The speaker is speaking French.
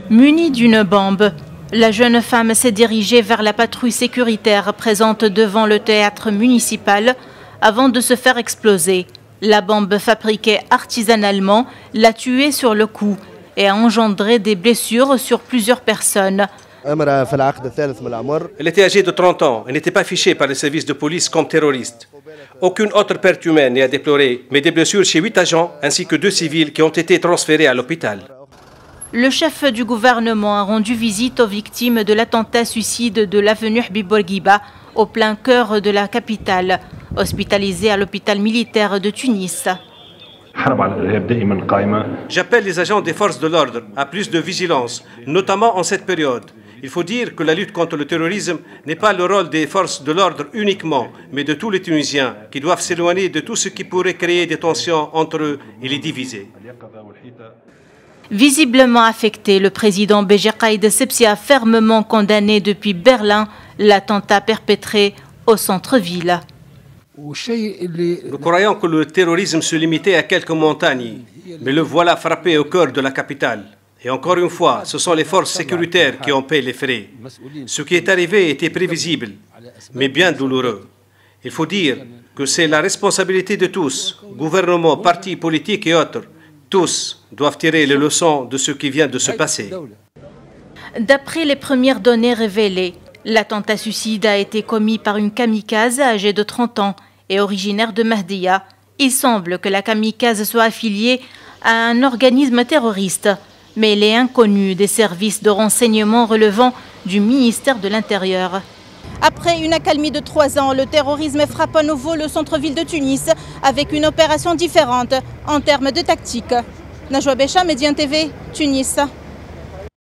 Munie d'une bombe, la jeune femme s'est dirigée vers la patrouille sécuritaire présente devant le théâtre municipal avant de se faire exploser. La bombe fabriquée artisanalement l'a tuée sur le coup et a engendré des blessures sur plusieurs personnes. Elle était âgée de 30 ans et n'était pas fichée par les services de police comme terroriste. Aucune autre perte humaine n'est à déplorer, mais des blessures chez 8 agents ainsi que 2 civils qui ont été transférés à l'hôpital. Le chef du gouvernement a rendu visite aux victimes de l'attentat suicide de l'avenue Habib Bourguiba, au plein cœur de la capitale, hospitalisé à l'hôpital militaire de Tunis. J'appelle les agents des forces de l'ordre à plus de vigilance, notamment en cette période. Il faut dire que la lutte contre le terrorisme n'est pas le rôle des forces de l'ordre uniquement, mais de tous les Tunisiens qui doivent s'éloigner de tout ce qui pourrait créer des tensions entre eux et les diviser. Visiblement affecté, le président Béji Caïd Essebsi a fermement condamné depuis Berlin l'attentat perpétré au centre-ville. Nous croyons que le terrorisme se limitait à quelques montagnes, mais le voilà frappé au cœur de la capitale. Et encore une fois, ce sont les forces sécuritaires qui ont payé les frais. Ce qui est arrivé était prévisible, mais bien douloureux. Il faut dire que c'est la responsabilité de tous, gouvernement, partis politiques et autres. Tous doivent tirer les leçons de ce qui vient de se passer. D'après les premières données révélées, l'attentat suicide a été commis par une kamikaze âgée de 30 ans et originaire de Mahdia. Il semble que la kamikaze soit affiliée à un organisme terroriste, mais elle est inconnue des services de renseignement relevant du ministère de l'Intérieur. Après une accalmie de 3 ans, le terrorisme frappe à nouveau le centre-ville de Tunis avec une opération différente en termes de tactique. Najwa Bécha, Médien TV, Tunis.